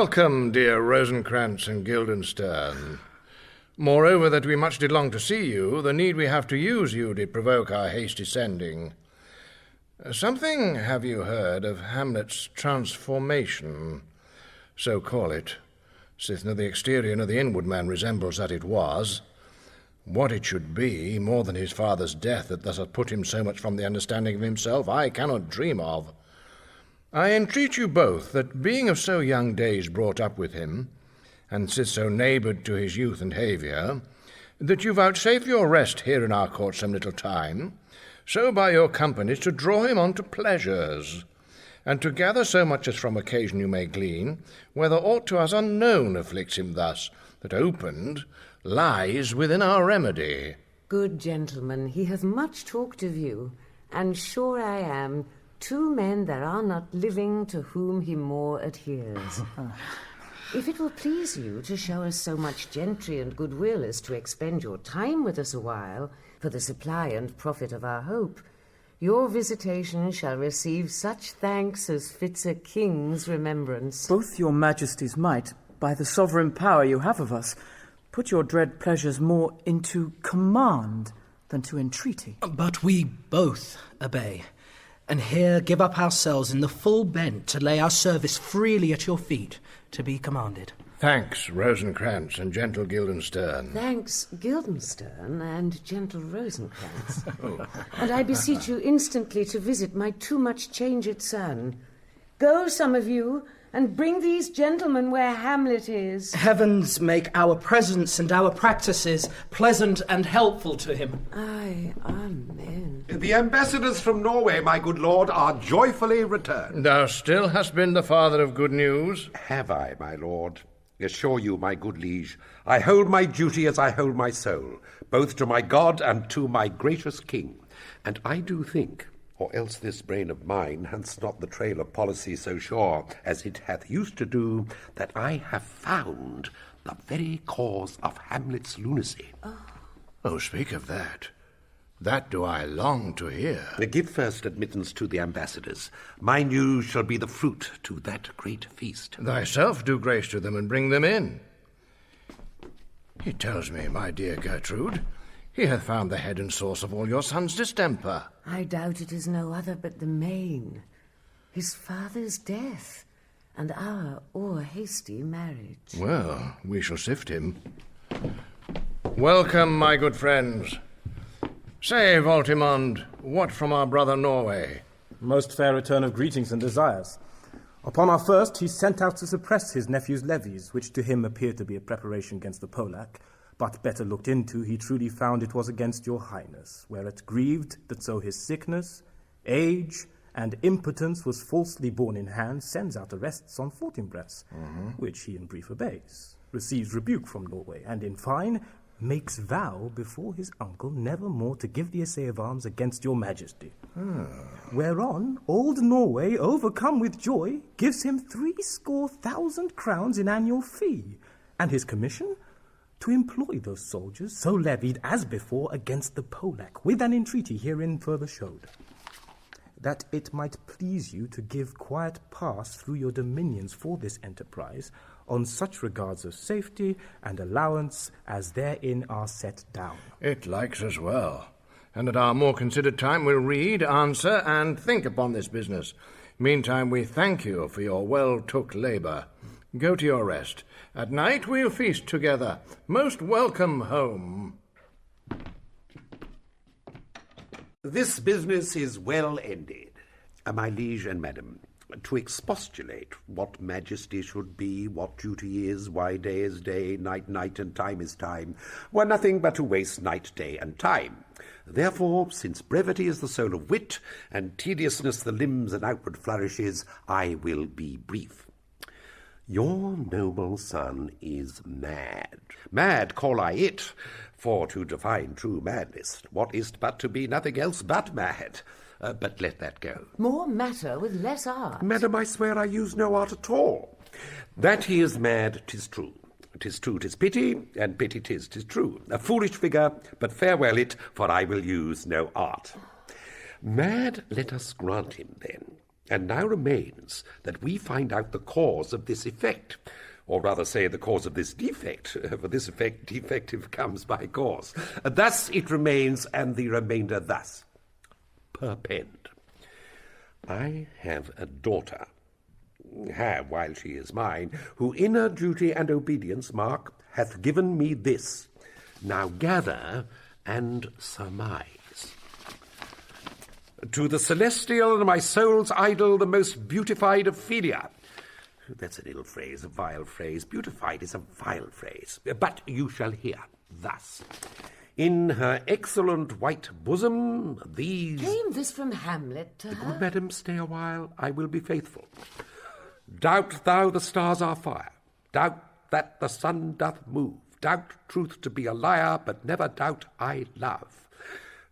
Welcome, dear Rosencrantz and Guildenstern. Moreover, that we much did long to see you, the need we have to use you did provoke our hasty sending. Something have you heard of Hamlet's transformation, so call it, sith neither the exterior nor the inward man resembles that it was. What it should be, more than his father's death that thus hath put him so much from the understanding of himself, I cannot dream of. I entreat you both that, being of so young days brought up with him, and sith so neighboured to his youth and haviour, that you vouchsafe your rest here in our court some little time, so by your companies to draw him on to pleasures, and to gather so much as from occasion you may glean, whether aught to us unknown afflicts him thus, that opened lies within our remedy. Good gentleman, he hath much talked of you, and sure I am, 2 men there are not living to whom he more adheres. If it will please you to show us so much gentry and goodwill as to expend your time with us a while, for the supply and profit of our hope, your visitation shall receive such thanks as fits a king's remembrance. Both your majesties might, by the sovereign power you have of us, put your dread pleasures more into command than to entreaty. But we both obey, and here give up ourselves in the full bent to lay our service freely at your feet, to be commanded. Thanks, Rosencrantz and gentle Guildenstern. Thanks, Guildenstern and gentle Rosencrantz. And I beseech you instantly to visit my too much changed son. Go, some of you, and bring these gentlemen where Hamlet is. Heavens make our presence and our practices pleasant and helpful to him. Aye, amen. The ambassadors from Norway, my good lord, are joyfully returned. Thou still hast been the father of good news? Have I, my lord? Assure you, my good liege, I hold my duty as I hold my soul, both to my God and to my gracious king. And I do think, or else this brain of mine hath not the trail of policy so sure as it hath used to do, that I have found the very cause of Hamlet's lunacy. Oh, speak of that. That do I long to hear. Give first admittance to the ambassadors. My news shall be the fruit to that great feast. Thyself do grace to them and bring them in. He tells me, my dear Gertrude, he hath found the head and source of all your son's distemper. I doubt it is no other but the main, his father's death, and our o'er-hasty marriage. Well, we shall sift him. Welcome, my good friends. Say, Voltimand, what from our brother Norway? Most fair return of greetings and desires. Upon our first, he sent out to suppress his nephew's levies, which to him appeared to be a preparation against the Polack, but better looked into, he truly found it was against your highness, where it grieved that so his sickness, age, and impotence was falsely borne in hand, sends out arrests on Fortinbras, which he in brief obeys, receives rebuke from Norway, and in fine, makes vow before his uncle never more to give the essay of arms against your majesty. Whereon old Norway, overcome with joy, gives him 70,000 crowns in annual fee, and his commission to employ those soldiers so levied as before against the Polack, with an entreaty herein further showed, that it might please you to give quiet pass through your dominions for this enterprise, on such regards of safety and allowance as therein are set down. It likes us well, and at our more considered time we'll read, answer, and think upon this business. Meantime we thank you for your well-took labour. Go to your rest. At night we'll feast together. Most welcome home. This business is well ended, my liege and madam. To expostulate what majesty should be, what duty is, why day is day, night, night, and time is time, were nothing but to waste night, day, and time. Therefore, since brevity is the soul of wit, and tediousness the limbs and outward flourishes, I will be brief. Your noble son is mad. Mad call I it, for to define true madness, what is't but to be nothing else but mad? But let that go. More matter with less art. Madam, I swear I use no art at all. That he is mad, 'tis true. 'Tis true, 'tis pity, and pity 'tis true. A foolish figure, but farewell it, for I will use no art. Mad, let us grant him then, And now remains that we find out the cause of this effect, or rather say the cause of this defect, for this effect defective comes by cause. Thus it remains, and the remainder thus. Perpend. I have a daughter, have while she is mine, who in her duty and obedience, mark, hath given me this. Now gather and surmise. To the celestial and my soul's idol, the most beautified Ophelia. That's an ill phrase, a vile phrase. Beautified is a vile phrase. But you shall hear thus. In her excellent white bosom, these... Came this from Hamlet to her? Good madam, stay a while. I will be faithful. Doubt thou the stars are fire. Doubt that the sun doth move. Doubt truth to be a liar, but never doubt I love.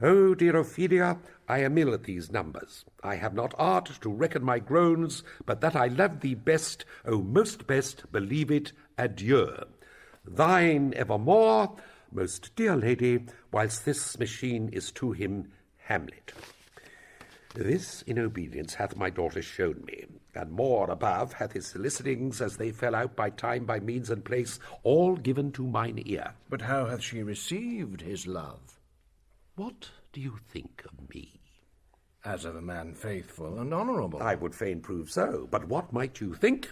Oh, dear Ophelia, I am ill at these numbers. I have not art to reckon my groans, but that I love thee best, O most best, believe it, adieu. Thine evermore, most dear lady, whilst this machine is to him Hamlet. This in obedience hath my daughter shown me, and more above hath his solicitings, as they fell out by time, by means and place, all given to mine ear. But how hath she received his love? What do you think of me? As of a man faithful and honourable. I would fain prove so, but what might you think?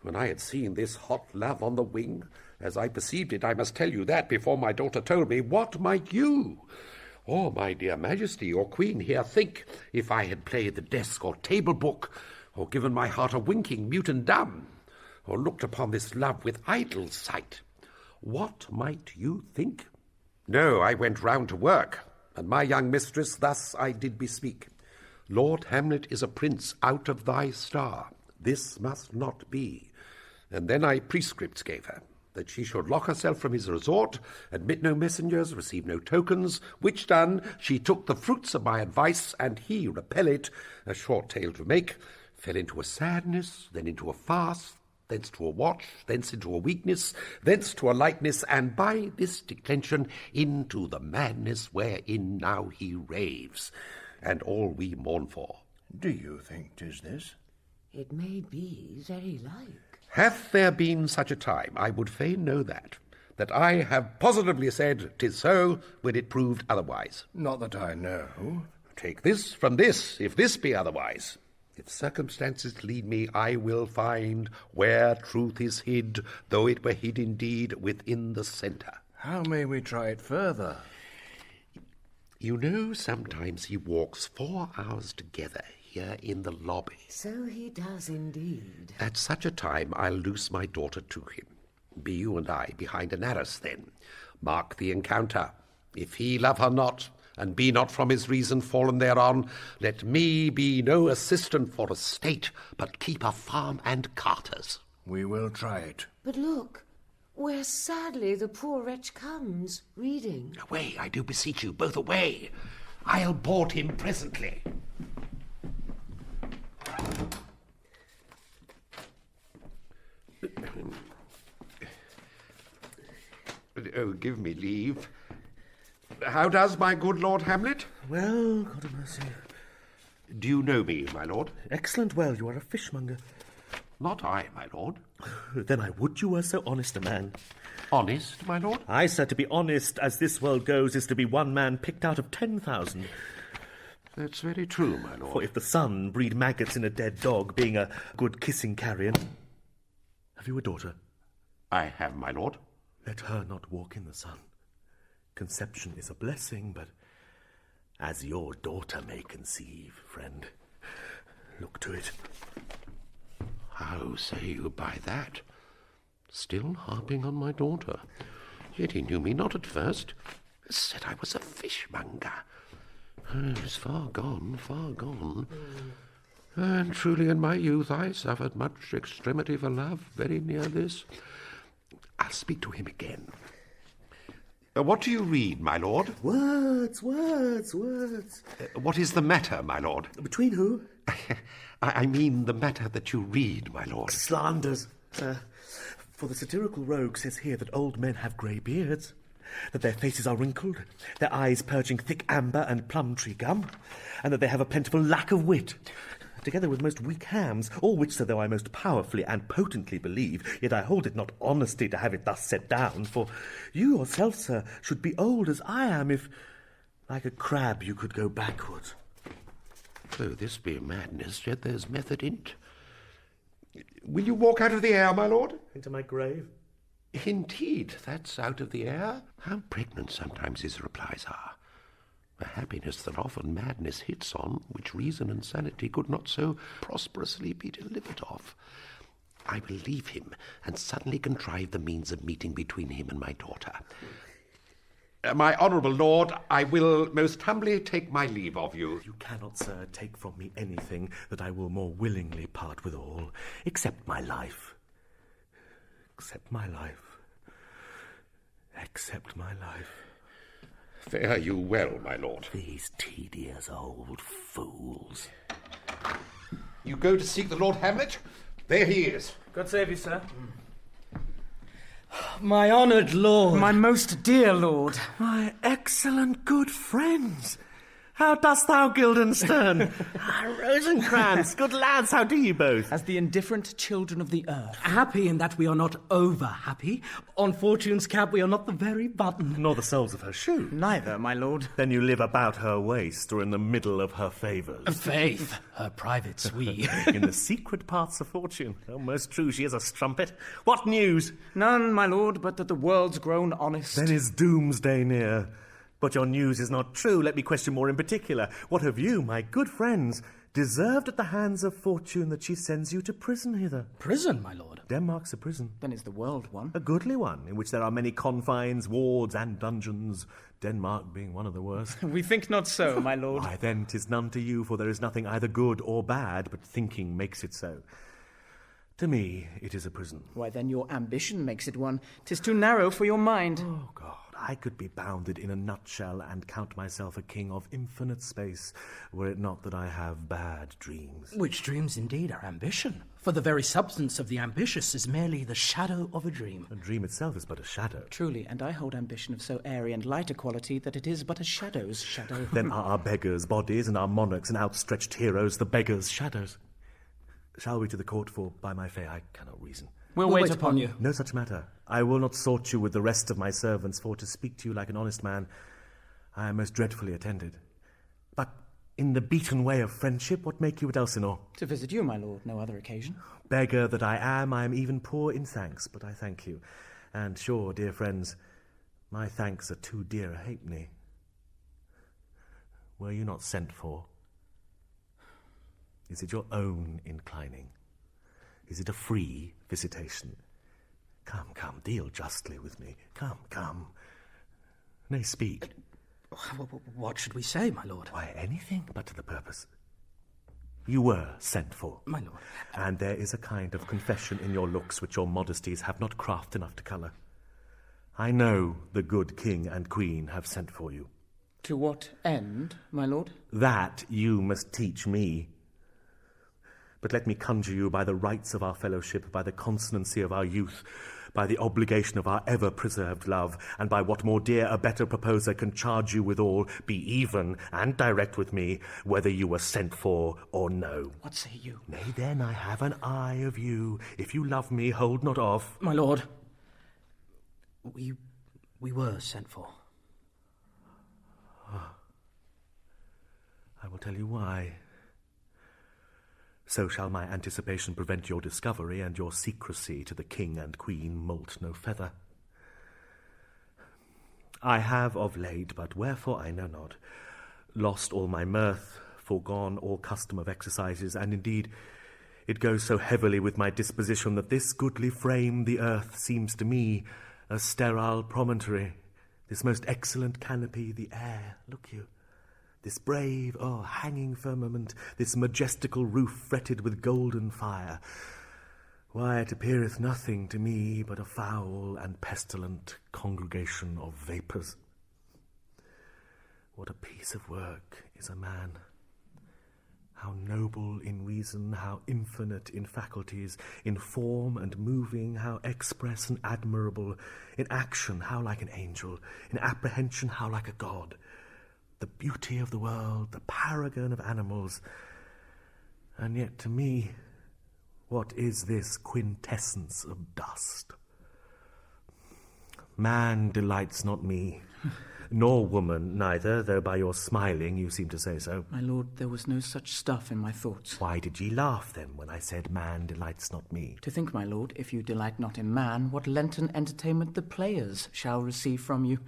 When I had seen this hot love on the wing, as I perceived it, I must tell you that before my daughter told me, what might you? Or, my dear Majesty, or Queen here think, if I had played the desk or table book, or given my heart a winking, mute and dumb, or looked upon this love with idle sight, what might you think? No, I went round to work, and my young mistress thus I did bespeak. Lord Hamlet is a prince out of thy star. This must not be. And then I prescripts gave her, that she should lock herself from his resort, admit no messengers, receive no tokens, which done, she took the fruits of my advice, and he, repel it, a short tale to make, fell into a sadness, then into a fast, thence to a watch, thence into a weakness, thence to a lightness, and by this declension into the madness wherein now he raves, and all we mourn for. Do you think 'tis this? It may be very like. Hath there been such a time, I would fain know that I have positively said 'tis so, when it proved otherwise. Not that I know. Take this from this, if this be otherwise. If circumstances lead me, I will find where truth is hid, though it were hid indeed within the centre. How may we try it further? You know, sometimes he walks 4 hours together here in the lobby. So he does indeed. At such a time I'll loose my daughter to him. Be you and I behind an arras then. Mark the encounter. If he love her not, and be not from his reason fallen thereon, let me be no assistant for a state, but keep a farm and carters. We will try it. But look, where sadly the poor wretch comes, reading. Away, I do beseech you, both away. I'll board him presently. Oh, give me leave. How does my good Lord Hamlet? Well, God have mercy. Do you know me, my lord? Excellent well, you are a fishmonger. Not I, my lord. Then I would you were so honest a man. Honest, my lord? Aye, sir, to be honest, as this world goes, is to be one man picked out of 10,000. That's very true, my lord. For if the sun breed maggots in a dead dog, being a good kissing carrion... Have you a daughter? I have, my lord. Let her not walk in the sun. Conception is a blessing, but as your daughter may conceive, friend, look to it. How say you by that? Still harping on my daughter. Yet he knew me not at first. Said I was a fishmonger. It's far gone, far gone. And truly in my youth I suffered much extremity for love, very near this. I'll speak to him again. What do you read, my lord? Words, words, words. What is the matter, my lord? Between who? I mean the matter that you read, my lord. Slanders, sir. For the satirical rogue says here that old men have grey beards, that their faces are wrinkled, their eyes purging thick amber and plum-tree gum, and that they have a plentiful lack of wit. together with most weak hams, all which so though I most powerfully and potently believe, yet I hold it not honesty to have it thus set down, for you yourself, sir, should be old as I am, if, like a crab, you could go backwards. Though this be madness, yet there's method in't. Will you walk out of the air, my lord? Into my grave? Indeed, that's out of the air. How pregnant sometimes his replies are. A happiness that often madness hits on, which reason and sanity could not so prosperously be delivered of. I will leave him, and suddenly contrive the means of meeting between him and my daughter. My honourable lord, I will most humbly take my leave of you. You cannot, sir, take from me anything that I will more willingly part with all, except my life. Except my life. Except my life. Fare you well, my lord. These tedious old fools. You go to seek the Lord Hamlet? There he is. God save you, sir. My honoured lord. My most dear lord. My excellent good friends. How dost thou, Guildenstern? Rosencrantz, good lads, how do you both? As the indifferent children of the earth. Happy in that we are not over-happy. On Fortune's cap we are not the very button. Nor the soles of her shoe. Neither, my lord. Then you live about her waist, or in the middle of her favours. Faith, her private suite. In the secret parts of Fortune. Oh, most true, she is a strumpet. What news? None, my lord, but that the world's grown honest. Then is doomsday near. But your news is not true. Let me question more in particular. What have you, my good friends, deserved at the hands of Fortune that she sends you to prison hither? Prison, my lord. Denmark's a prison. Then is the world one. A goodly one, in which there are many confines, wards, and dungeons, Denmark being one of the worst. We think not so, my lord. Why, then, 'tis none to you, for there is nothing either good or bad, but thinking makes it so. To me, it is a prison. Why, then your ambition makes it one. 'Tis too narrow for your mind. Oh, God, I could be bounded in a nutshell and count myself a king of infinite space, were it not that I have bad dreams. Which dreams indeed are ambition. For the very substance of the ambitious is merely the shadow of a dream. A dream itself is but a shadow. Truly, and I hold ambition of so airy and light a quality that it is but a shadow's shadow. Then are our beggars' bodies and our monarchs and outstretched heroes the beggars' shadows. Shall we to the court, for by my fay I cannot reason. We'll wait upon you. No such matter. I will not sort you with the rest of my servants, for to speak to you like an honest man, I am most dreadfully attended. But in the beaten way of friendship, what make you at Elsinore? To visit you, my lord, no other occasion. Beggar that I am even poor in thanks, but I thank you. And sure, dear friends, my thanks are too dear a halfpenny. Were you not sent for? Is it your own inclining? Is it a free visitation? Come, deal justly with me. Come. Nay, speak. What should we say, my lord? Why, anything but to the purpose. You were sent for. My lord. And there is a kind of confession in your looks which your modesties have not craft enough to colour. I know the good king and queen have sent for you. To what end, my lord? That you must teach me. But let me conjure you by the rights of our fellowship, by the constancy of our youth, by the obligation of our ever-preserved love, and by what more dear a better proposer can charge you withal, be even and direct with me, whether you were sent for or no. What say you? Nay, then, I have an eye of you. If you love me, hold not off. My lord, we were sent for. I will tell you why. So shall my anticipation prevent your discovery, and your secrecy to the king and queen moult no feather. I have of late, but wherefore I know not, lost all my mirth, forgone all custom of exercises, and indeed it goes so heavily with my disposition that this goodly frame, the earth, seems to me a sterile promontory, this most excellent canopy, the air, look you, this brave, hanging firmament, this majestical roof fretted with golden fire. Why, it appeareth nothing to me but a foul and pestilent congregation of vapours. What a piece of work is a man! How noble in reason, how infinite in faculties, in form and moving, how express and admirable, in action, how like an angel, in apprehension, how like a god. The beauty of the world, the paragon of animals, And yet to me, what is this quintessence of dust? Man delights not me, nor woman neither, though by your smiling you seem to say so. My lord, there was no such stuff in my thoughts. Why did ye laugh, then, when I said man delights not me? To think, my lord, if you delight not in man, what Lenten entertainment the players shall receive from you.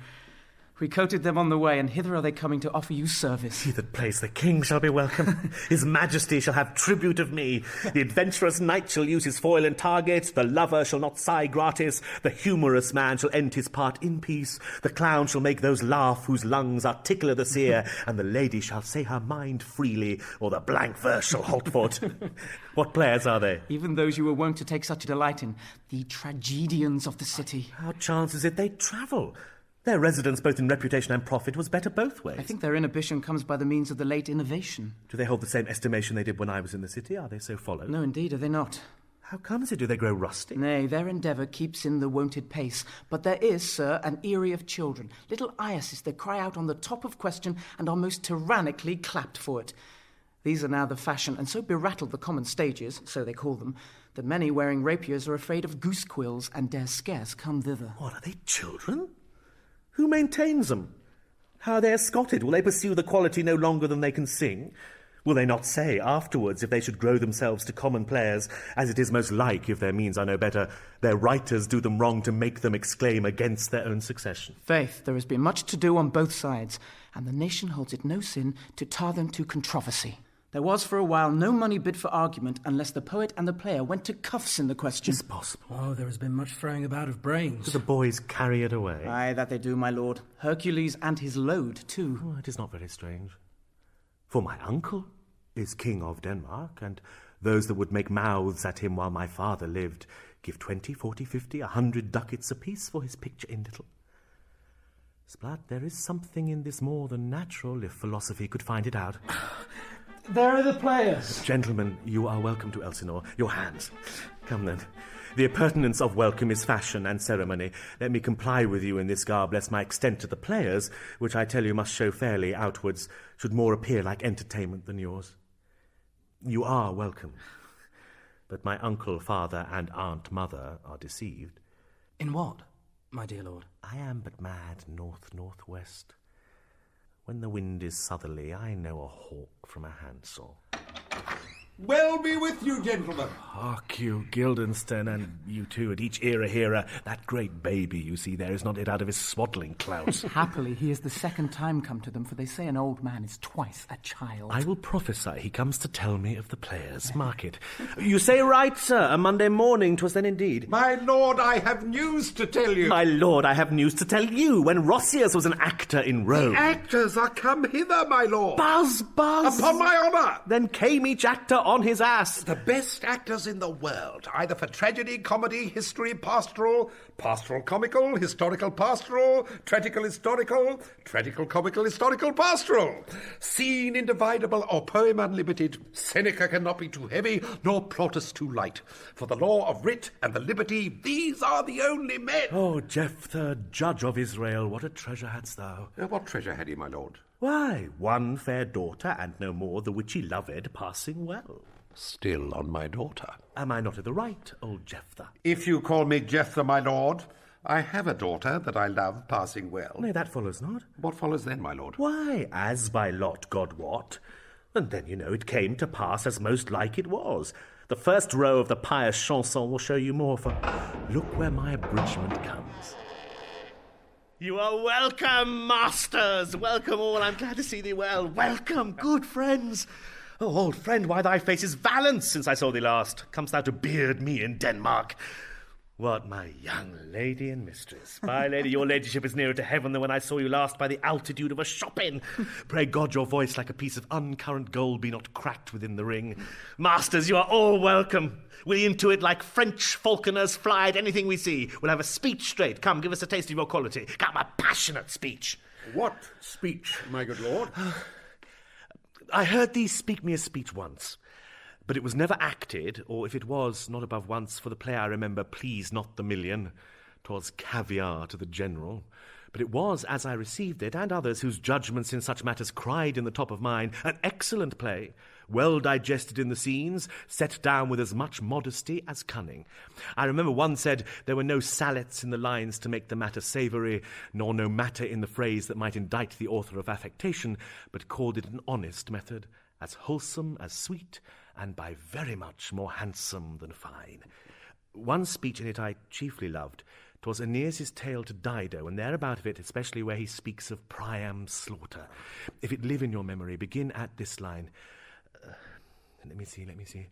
We coated them on the way, and hither are they coming to offer you service. He that plays the king shall be welcome. His majesty shall have tribute of me. The adventurous knight shall use his foil and target. The lover shall not sigh gratis. The humorous man shall end his part in peace. The clown shall make those laugh whose lungs are tickler the seer. And the lady shall say her mind freely, or the blank verse shall halt for't. What players are they? Even those you were wont to take such delight in, the tragedians of the city. How chances it they travel? Their residence, both in reputation and profit, was better both ways. I think their inhibition comes by the means of the late innovation. Do they hold the same estimation they did when I was in the city? Are they so followed? No, indeed, are they not? How comes it? Do they grow rusty? Nay, their endeavour keeps in the wonted pace. But there is, sir, an eyrie of children, little Iases that cry out on the top of question and are most tyrannically clapped for it. These are now the fashion, and so berattled the common stages, so they call them, that many wearing rapiers are afraid of goose quills and dare scarce come thither. What, are they children? Who maintains them? How are they escorted? Will they pursue the quality no longer than they can sing? Will they not say afterwards, if they should grow themselves to common players, as it is most like, if their means are no better, their writers do them wrong to make them exclaim against their own succession? Faith, there has been much to do on both sides, and the nation holds it no sin to tar them to controversy. There was for a while no money bid for argument unless the poet and the player went to cuffs in the question. Is possible? Oh, there has been much throwing about of brains. Do the boys carry it away? Aye, that they do, my lord. Hercules and his load, too. Oh, it is not very strange. For my uncle is king of Denmark, and those that would make mouths at him while my father lived give 20, 40, 50, 100 ducats apiece for his picture in little. Splat, there is something in this more than natural, if philosophy could find it out. There are the players. Gentlemen, you are welcome to Elsinore. Your hands. Come then. The appurtenance of welcome is fashion and ceremony. Let me comply with you in this garb, lest my extent to the players, which I tell you must show fairly outwards, should more appear like entertainment than yours. You are welcome. But my uncle, father, and aunt, mother are deceived. In what, my dear lord? I am but mad north-northwest. When the wind is southerly, I know a hawk from a handsaw. Well be with you, gentlemen. Hark you, Guildenstern, and you too, at each era hearer. That great baby you see there is not yet out of his swaddling clouds. Happily, he is the second time come to them, for they say an old man is twice a child. I will prophesy he comes to tell me of the players. Mark it. You say right, sir. A Monday morning 'twas then indeed. My lord, I have news to tell you. My lord, I have news to tell you. When Rossius was an actor in Rome... The actors are come hither, my lord. Buzz, buzz! Upon my honour. Then came each actor on his ass. The best actors in the world, either for tragedy, comedy, history, pastoral, pastoral comical, historical pastoral, tragical historical, tragical comical, historical pastoral, scene individable or poem unlimited. Seneca cannot be too heavy, nor Plautus too light. For the law of writ and the liberty, these are the only men. Oh, Jephthah, judge of Israel, what a treasure hadst thou! What treasure had he, my lord? Why, one fair daughter, and no more, the which he loved passing well. Still on my daughter. Am I not in the right, old Jephthah? If you call me Jephthah, my lord, I have a daughter that I love passing well. Nay, that follows not. What follows then, my lord? Why, as by lot God wot. And then, you know, it came to pass as most like it was. The first row of the pious chanson will show you more, for look where my abridgment comes. You are welcome, masters! Welcome all, I'm glad to see thee well. Welcome, good friends! Oh, old friend, why thy face is valiant since I saw thee last. Comest thou to beard me in Denmark? What, my young lady and mistress? My lady, your ladyship is nearer to heaven than when I saw you last by the altitude of a shop-in. Pray God your voice, like a piece of uncurrent gold, be not cracked within the ring. Masters, you are all welcome. We'll into it like French falconers fly at anything we see. We'll have a speech straight. Come, give us a taste of your quality. Come, a passionate speech. What speech, my good lord? I heard thee speak me a speech once, but it was never acted, or if it was, not above once, for the play I remember pleased not the million. 'Twas caviar to the general. but it was, as I received it, and others whose judgments in such matters cried in the top of mine, an excellent play, well digested in the scenes, set down with as much modesty as cunning. I remember one said there were no sallets in the lines to make the matter savoury, nor no matter in the phrase that might indict the author of affectation, but called it an honest method, as wholesome as sweet, and by very much more handsome than fine. One speech in it I chiefly loved. 'Twas Aeneas' tale to Dido, and thereabout of it, especially where he speaks of Priam's slaughter. If it live in your memory, begin at this line. Let me see.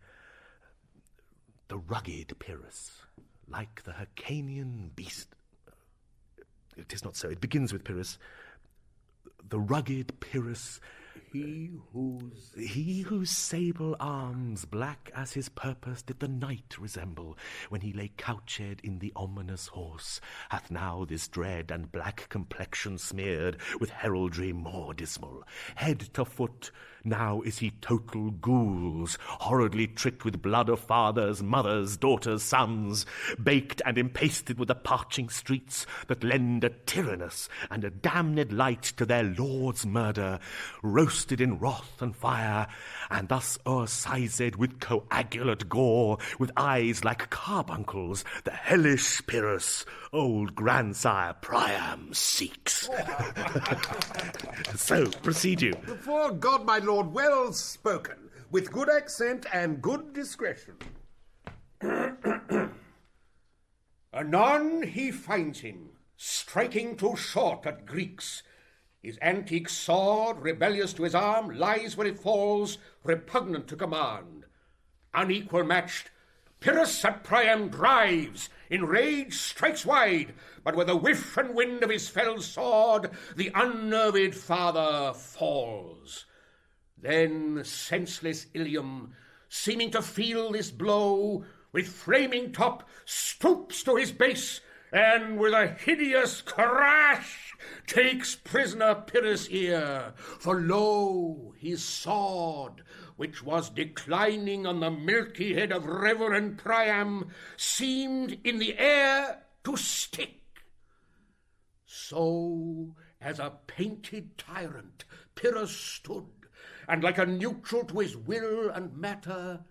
The rugged Pyrrhus, like the Hyrcanian beast. It is not so. It begins with Pyrrhus. The rugged Pyrrhus, he whose sable arms, black as his purpose, did the night resemble, when he lay couched in the ominous horse, hath now this dread and black complexion smeared with heraldry more dismal. Head to foot, now is he total ghouls, horridly tricked with blood of fathers, mothers, daughters, sons, baked and empasted with the parching streets, that lend a tyrannous and a damned light to their lord's murder, roasted in wrath and fire, and thus o'ersized with coagulate gore, with eyes like carbuncles, the hellish Pyrrhus, old grandsire Priam seeks. So, proceed you. Before God, my lord, well spoken, with good accent and good discretion. Anon he finds him, striking too short at Greeks. His antique sword, rebellious to his arm, lies where it falls, repugnant to command. Unequal matched, Pyrrhus at Priam drives, in rage strikes wide, but with a whiff and wind of his fell sword, the unnerved father falls. Then senseless Ilium, seeming to feel this blow, with flaming top stoops to his base, and with a hideous crash takes prisoner Pyrrhus' ear. For lo, his sword, which was declining on the milky head of reverend Priam, seemed in the air to stick. So, as a painted tyrant, Pyrrhus stood, and like a neutral to his will and matter,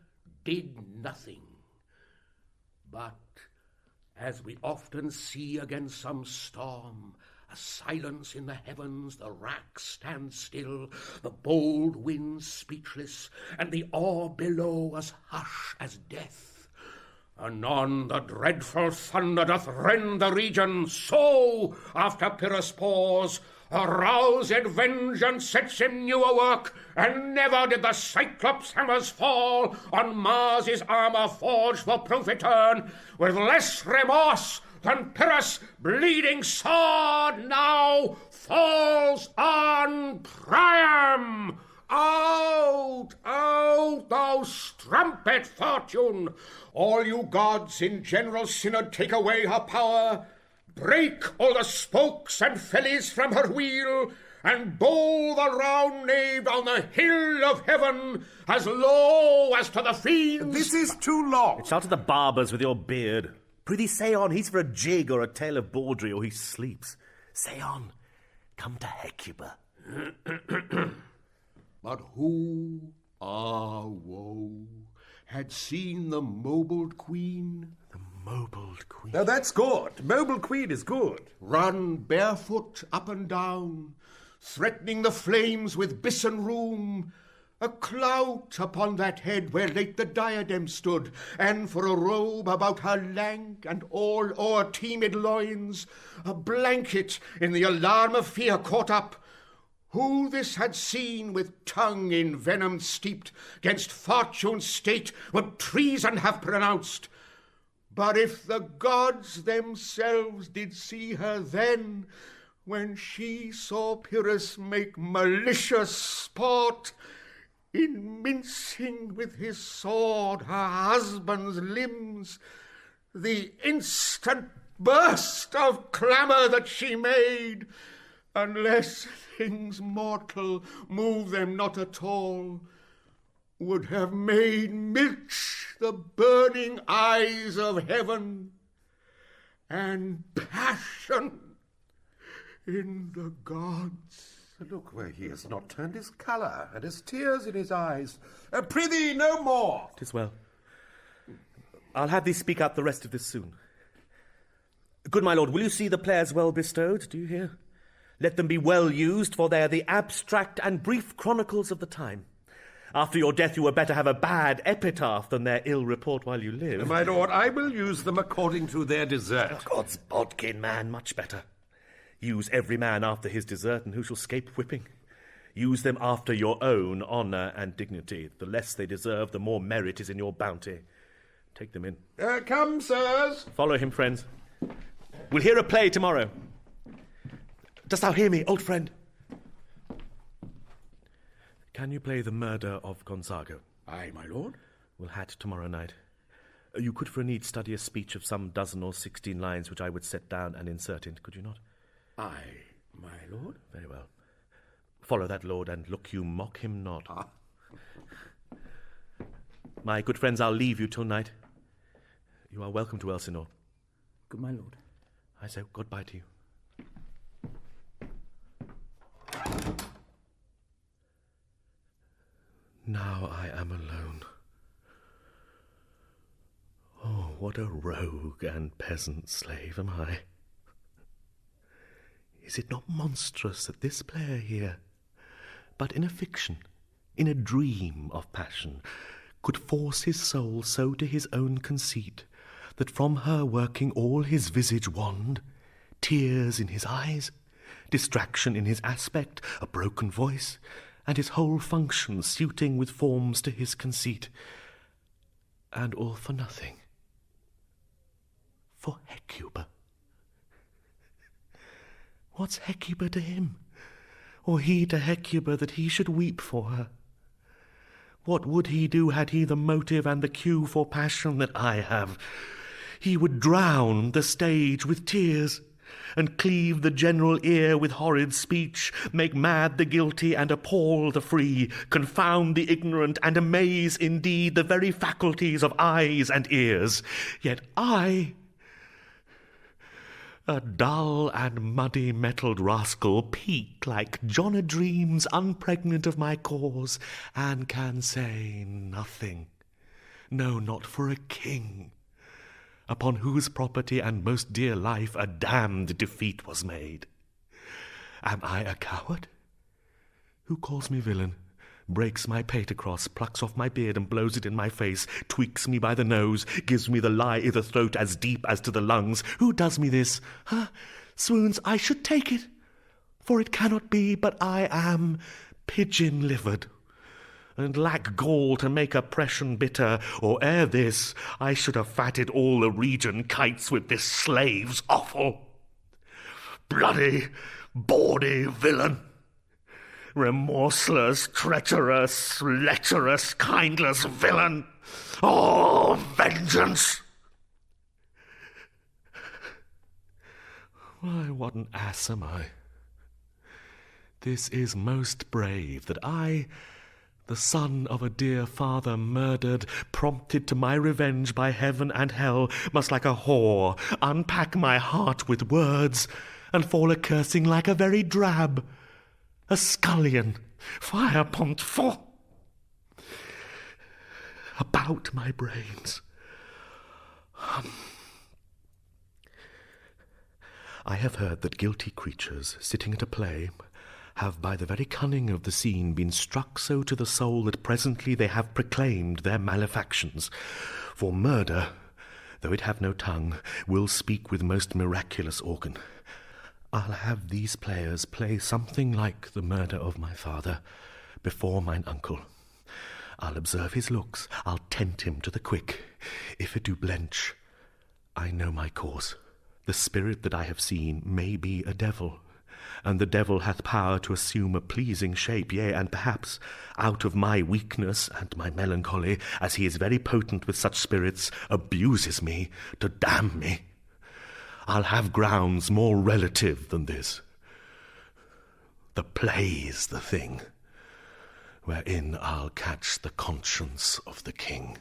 did nothing. But, as we often see against some storm, a silence in the heavens, the rack stands still, the bold winds speechless, and the awe below as hush as death. Anon the dreadful thunder doth rend the region, so, after Pyrrhus' pause, aroused vengeance sets him new a work, and never did the Cyclops' hammers fall on Mars' armour forged for proof etern, with less remorse than Pyrrhus' bleeding sword now falls on Priam. Out, out, thou strumpet Fortune! All you gods in general synod take away her power, break all the spokes and fellies from her wheel, and bowl the round nave on the hill of heaven as low as to the fiends. This is too long. It's out of the barber's with your beard. Prithee, say on. He's for a jig or a tale of bawdry, or he sleeps. Say on. Come to Hecuba. But who, woe, had seen the mobled queen? The mobled queen. Now that's good. Mobile queen is good. Run barefoot up and down, threatening the flames with bison rheum, a clout upon that head where late the diadem stood, and for a robe about her lank and all o'er-teemed loins, a blanket in the alarm of fear caught up. Who this had seen with tongue in venom steeped, 'gainst fortune's state would treason have pronounced. But if the gods themselves did see her then, when she saw Pyrrhus make malicious sport, in mincing with his sword her husband's limbs, the instant burst of clamour that she made, unless things mortal move them not at all, would have made milch the burning eyes of heaven, and passion in the gods. Look where he has not turned his colour, and has tears in his eyes. Prithee, no more. 'Tis well. I'll have thee speak out the rest of this soon. Good my lord, will you see the players well bestowed? Do you hear? Let them be well used, for they are the abstract and brief chronicles of the time. After your death you were better have a bad epitaph than their ill report while you live. My lord, I will use them according to their desert. God's bodkin, man, much better. Use every man after his desert, and who shall scape whipping? Use them after your own honour and dignity. The less they deserve, the more merit is in your bounty. Take them in. Come, sirs. Follow him, friends. We'll hear a play tomorrow. Dost thou hear me, old friend? Can you play The Murder of Gonzago? Aye, my lord. We'll hat tomorrow night. You could for a need study a speech of some 12 or 16 lines which I would set down and insert in, could you not? Aye, my lord. Very well. Follow that lord, and look you mock him not. Ah. My good friends, I'll leave you till night. You are welcome to Elsinore. Good my lord. I say goodbye to you. Now I am alone. Oh, what a rogue and peasant slave am I. Is it not monstrous that this player here, but in a fiction, in a dream of passion, could force his soul so to his own conceit, that from her working all his visage wand, tears in his eyes, distraction in his aspect, a broken voice, and his whole function suiting with forms to his conceit, and all for nothing, for Hecuba. What's Hecuba to him, or he to Hecuba, that he should weep for her? What would he do had he the motive and the cue for passion that I have? He would drown the stage with tears, and cleave the general ear with horrid speech, make mad the guilty and appall the free, confound the ignorant and amaze indeed the very faculties of eyes and ears. Yet I, a dull and muddy-mettled rascal, peak like John a Dreams, unpregnant of my cause, and can say nothing, no, not for a king, upon whose property and most dear life a damned defeat was made. Am I a coward? Who calls me villain, breaks my pate across, plucks off my beard and blows it in my face, tweaks me by the nose, gives me the lie i' the throat as deep as to the lungs? Who does me this? Swoons, I should take it, for it cannot be but I am pigeon-livered, and lack gall to make oppression bitter, or ere this I should have fatted all the region kites with this slave's offal. Bloody, bawdy villain! Remorseless, treacherous, lecherous, kindless villain! Oh, vengeance! Why, what an ass am I! This is most brave, that I, the son of a dear father murdered, prompted to my revenge by heaven and hell, must like a whore unpack my heart with words, and fall a-cursing like a very drab, a scullion, fire pont fort, about my brains. I have heard that guilty creatures, sitting at a play, have by the very cunning of the scene been struck so to the soul that presently they have proclaimed their malefactions. For murder, though it have no tongue, will speak with most miraculous organ. I'll have these players play something like the murder of my father before mine uncle. I'll observe his looks, I'll tempt him to the quick. If it do blench, I know my cause. The spirit that I have seen may be a devil, and the devil hath power to assume a pleasing shape, yea, and perhaps, out of my weakness and my melancholy, as he is very potent with such spirits, abuses me to damn me. I'll have grounds more relative than this. The play's the thing, wherein I'll catch the conscience of the king.